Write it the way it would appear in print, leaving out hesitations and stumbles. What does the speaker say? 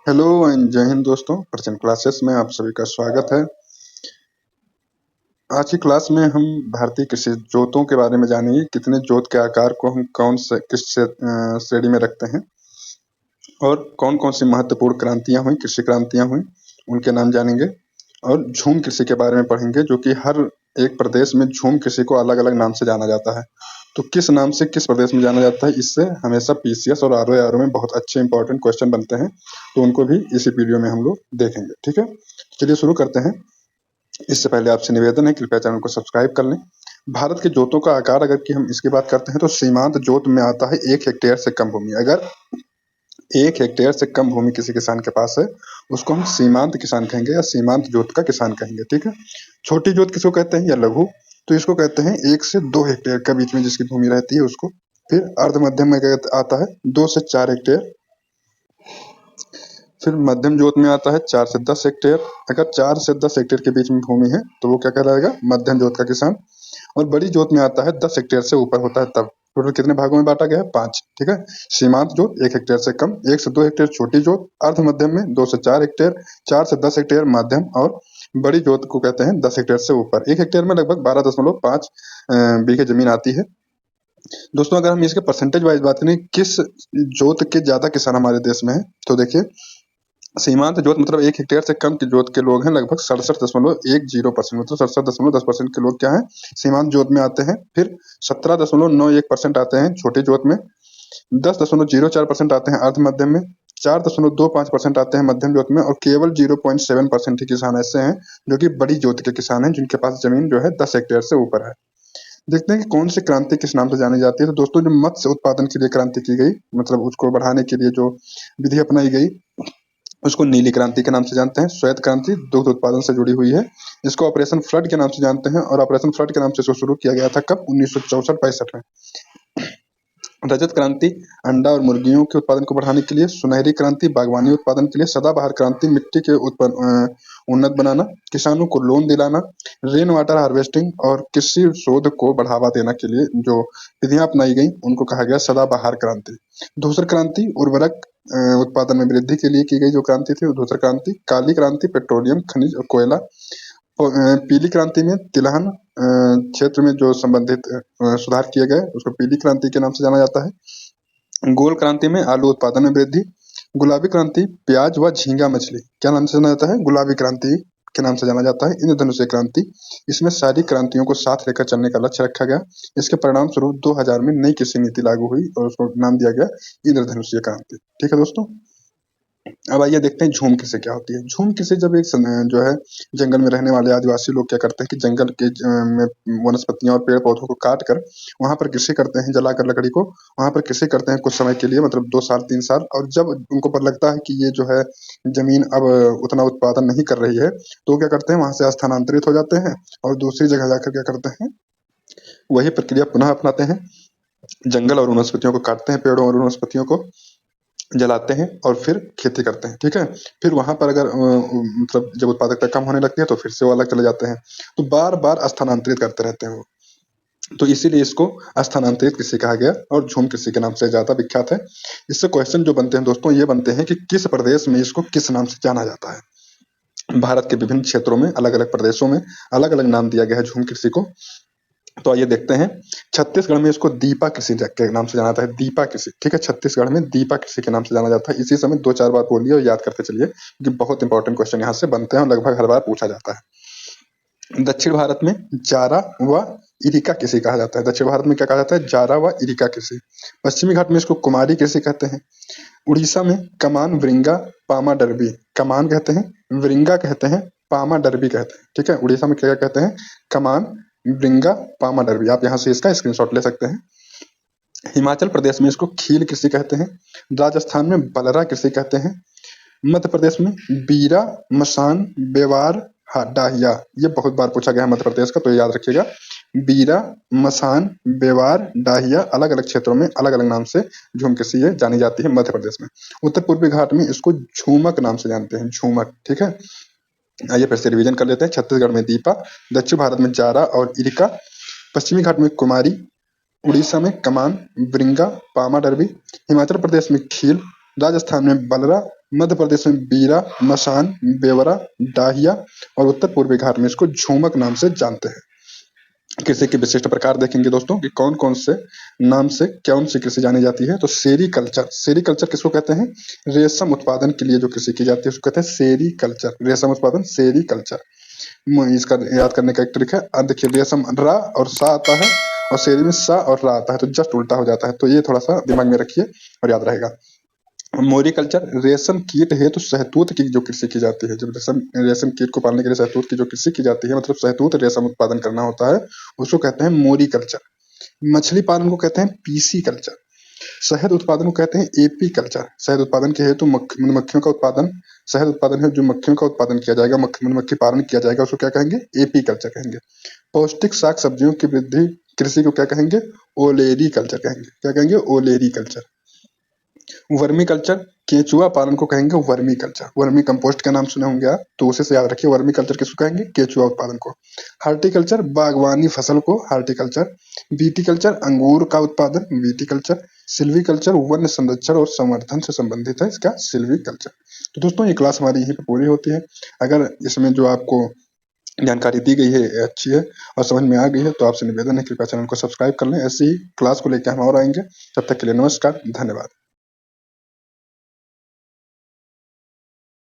Hello and जय हिंद दोस्तों। प्रचंड क्लासेस में आप सभी का स्वागत है। आज की क्लास में हम भारतीय कृषि जोतों के बारे में जानेंगे। कितने जोत के आकार को हम किस श्रेणी में रखते हैं और कौन कौन सी महत्वपूर्ण क्रांतियां हुई, कृषि क्रांतियां हुई, उनके नाम जानेंगे। और झूम कृषि के बारे में पढ़ेंगे, जो कि हर एक प्रदेश में झूम कृषि को अलग अलग नाम से जाना जाता है। तो किस नाम से किस प्रदेश में जाना जाता है, इससे हमेशा पीसीएस और आरओ में बहुत अच्छे इंपॉर्टेंट क्वेश्चन बनते हैं। तो उनको भी इसी वीडियो में हम लोग देखेंगे। ठीक है, चलिए शुरू करते हैं। इससे पहले आपसे निवेदन है, कृपया चैनल को सब्सक्राइब कर लें। भारत के जोतों का आकार अगर की हम इसकी बात करते हैं तो सीमांत जोत में आता है 1 हेक्टेयर से कम भूमि। अगर 1 हेक्टेयर से कम भूमि किसी किसान के पास है, उसको हम सीमांत किसान कहेंगे या सीमांत जोत का किसान कहेंगे। ठीक है, छोटी जोत किसको कहते हैं या लघु, तो इसको कहते हैं 1 से 2 हेक्टेयर के बीच में जिसकी भूमि रहती है उसको। फिर अर्ध मध्यम में आता है 2 से 4 हेक्टेयर। फिर मध्यम जोत में आता है 4 से 10 हेक्टेयर। अगर 4 से 10 हेक्टेयर के बीच में भूमि है तो वो क्या कहलाएगा, मध्यम जोत का किसान। और बड़ी जोत में आता है 10 हेक्टेयर से ऊपर होता है तब। टोटल कितने भागों में बांटा गया है, 5। ठीक है, सीमांत जोत 1 हेक्टेयर से कम, 1 से 2 हेक्टेयर छोटी जोत, अर्ध मध्यम में 2 से 4 हेक्टेयर, 4 से 10 हेक्टेयर मध्यम, और बड़ी जोत को कहते हैं 10 हेक्टेयर से ऊपर। 1 हेक्टेयर में लगभग 12.5 बीघे जमीन आती है। दोस्तों अगर हम इसके परसेंटेज वाइज बात करें, किस जोत के ज्यादा किसान हमारे देश में है, तो देखिए सीमांत जोत मतलब 1 हेक्टेयर से कम की जोत के लोग हैं लगभग 67.10%, मतलब 67.10% के लोग क्या है, सीमांत जोत में आते हैं। फिर 17.91% आते हैं छोटी जोत में, 10.04% आते हैं अर्ध मध्यम में, 4.25% आते हैं मध्यम जोत में, और केवल 0.7% ही किसान ऐसे हैं जो कि बड़ी जोत के किसान हैं, जिनके पास जमीन जो है 10 हेक्टेयर से ऊपर है। देखते हैं कि कौन सी क्रांति किस नाम से जानी जाती है। तो दोस्तों जो मत्स्य उत्पादन के लिए क्रांति की गई, मतलब उसको बढ़ाने के लिए जो विधि अपनाई गई, उसको नीली क्रांति के नाम से जानते हैं। श्वेत क्रांति दुग्ध उत्पादन से जुड़ी हुई है, इसको ऑपरेशन फ्लड के नाम से जानते हैं, और ऑपरेशन फ्लड के नाम से इसको शुरू किया गया था कब, 1964-65 में। रजत क्रांति अंडा और मुर्गियों के उत्पादन को बढ़ाने के लिए, सुनहरी क्रांति बागवानी उत्पादन के लिए, सदाबहार क्रांति मिट्टी के उन्नत बनाना, किसानों को लोन दिलाना, रेन वाटर हार्वेस्टिंग और कृषि शोध को बढ़ावा देने के लिए जो विधियां अपनाई गई उनको कहा गया सदाबहार क्रांति। धूसर क्रांति उर्वरक उत्पादन में वृद्धि के लिए की गई जो क्रांति थी वो धूसर क्रांति। काली क्रांति पेट्रोलियम खनिज और कोयला। पीली क्रांति में तिलहन क्षेत्र में जो संबंधित सुधार किए गए उसको पीली क्रांति के नाम से जाना जाता है। गोल क्रांति में आलू उत्पादन में वृद्धि। गुलाबी क्रांति प्याज व झींगा मछली क्या नाम से जाना जाता है, गुलाबी क्रांति के नाम से जाना जाता है। इंद्रधनुषीय क्रांति, इसमें सारी क्रांतियों को साथ लेकर चलने का लक्ष्य रखा गया। इसके परिणाम स्वरूप 2000 में नई कृषि नीति लागू हुई और उसको नाम दिया गया इंद्रधनुषीय क्रांति। ठीक है दोस्तों, अब आइए देखते हैं झूम कृषि क्या होती है। झूम कृषि जब एक जो है जंगल में रहने वाले आदिवासी लोग क्या करते हैं कि जंगल के में वनस्पतियां और पेड़ पौधों को काट कर वहां पर कृषि करते हैं, जलाकर लकड़ी को वहां पर कृषि करते हैं कुछ समय के लिए, मतलब 2 साल 3 साल। और जब उनको पर लगता है कि ये जो है जमीन अब उतना उत्पादन नहीं कर रही है, तो क्या करते हैं, वहां से स्थानांतरित हो जाते हैं और दूसरी जगह जाकर क्या करते हैं, वही प्रक्रिया पुनः अपनाते हैं। जंगल और वनस्पतियों को काटते हैं, पेड़ों और वनस्पतियों को जलाते हैं और फिर खेती करते हैं। ठीक है, फिर वहां पर अगर मतलब जब उत्पादकता कम होने लगती है तो फिर से वो अलग चले जाते हैं। तो बार बार स्थानांतरित करते रहते हैं वो, तो इसीलिए इसको स्थानांतरित कृषि कहा गया और झूम कृषि के नाम से ज्यादा विख्यात है। इससे क्वेश्चन जो बनते हैं दोस्तों ये बनते हैं कि किस प्रदेश में इसको किस नाम से जाना जाता है। भारत के विभिन्न क्षेत्रों में अलग अलग प्रदेशों में अलग अलग नाम दिया गया है झूम कृषि को। तो आइए देखते हैं, छत्तीसगढ़ में इसको दीपा कृषि के नाम से जाना जाता है, दीपा कृषि। ठीक है, छत्तीसगढ़ में दीपा कृषि के नाम से जाना जाता है। इसी समय 2-4 बार बोलिए और याद करते चलिए क्योंकि बहुत इंपॉर्टेंट क्वेश्चन यहाँ से बनते हैं और लगभग हर बार पूछा जाता है। दक्षिण भारत में जारा व इरिका कृषि कहा जाता है। दक्षिण भारत में क्या कहा जाता है, जारा व इरिका कृषि। पश्चिमी घाट में इसको कुमारी कृषि कहते हैं। उड़ीसा में कमान वृंगा पामा डरबी, कमान कहते हैं, वृंगा कहते हैं, पामा डरबी कहते हैं। ठीक है, उड़ीसा में क्या कहते हैं, कमान वृंगा पामा डरबी। आप यहाँ से इसका स्क्रीनशॉट ले सकते हैं। हिमाचल प्रदेश में इसको खील कृषि कहते हैं। राजस्थान में बलरा कृषि कहते हैं। मध्य प्रदेश में बीरा मसान बेवार डाहिया, ये बहुत बार पूछा गया है मध्य प्रदेश का, तो याद रखिएगा। बीरा मसान बेवार डाहिया अलग अलग क्षेत्रों में अलग अलग नाम से झूम कृषि ये जानी जाती है मध्य प्रदेश में। उत्तर पूर्वी घाट में इसको झूमक नाम से जानते हैं, झूमक। ठीक है, आइए फिर से रिवीजन कर लेते हैं। छत्तीसगढ़ में दीपा, दक्षिण भारत में जारा और इरिका, पश्चिमी घाट में कुमारी, उड़ीसा में कमान वृंगा पामा डरबी, हिमाचल प्रदेश में खील, राजस्थान में बलरा, मध्य प्रदेश में बीरा, मसान, बेवरा, डाहिया और उत्तर पूर्वी घाट में इसको झूमक नाम से जानते हैं। कृषि के विशिष्ट प्रकार देखेंगे दोस्तों कि कौन कौन से नाम से कौन सी कृषि जानी जाती है। तो सेरीकल्चर, सेरीकल्चर किसको कहते हैं? रेशम उत्पादन के लिए जो कृषि की जाती है उसको कहते हैं सेरीकल्चर, रेशम उत्पादन सेरीकल्चर। इसका याद करने का एक ट्रिक है, देखिए रेशम रा और सा आता है और सेरी में सा और रा आता है, तो जस्ट उल्टा हो जाता है, तो ये थोड़ा सा दिमाग में रखिए और याद रहेगा। मोरिकल्चर, रेशम कीट हेतु शहतूत की जो कृषि की जाती है, जब रेशम कीट को पालने के लिए शहतूत की जो कृषि की जाती है, मतलब शहतूत रेशम उत्पादन करना होता है, उसको कहते हैं मोरिकल्चर। मछली पालन को कहते हैं पीसी कल्चर। शहद उत्पादन को कहते हैं एपी कल्चर। शहद उत्पादन के हेतु मधुमक्खियों का उत्पादन, शहद उत्पादन है जो मक्खियों का उत्पादन किया जाएगा, मधुमक्खी पालन किया जाएगा, उसको क्या कहेंगे? एपी कल्चर कहेंगे। पौष्टिक साग सब्जियों की वृद्धि कृषि को क्या कहेंगे? ओलेरी कल्चर कहेंगे। क्या कहेंगे? ओलेरी कल्चर। वर्मी कल्चर, केचुआ पालन को कहेंगे वर्मी कल्चर। वर्मी कंपोस्ट का नाम सुने होंगे आप, तो उसे से याद रखिए। वर्मी कल्चर किसको कहेंगे? केचुआ उत्पादन को। हार्टिकल्चर, बागवानी फसल को हार्टिकल्चर। विटिकल्चर, अंगूर का उत्पादन, विटिकल्चर। सिल्वीकल्चर, वन्य संरक्षण और संवर्धन से संबंधित है इसका सिल्वीकल्चर। तो दोस्तों ये क्लास हमारी यहीं पर पूरी होती है। अगर इसमें जो आपको जानकारी दी गई है अच्छी है और समझ में आ गई है, तो आपसे निवेदन है कृपया चैनल को सब्सक्राइब कर लें। ऐसी ही क्लास को लेकर हम और आएंगे। तब तक के लिए नमस्कार, धन्यवाद।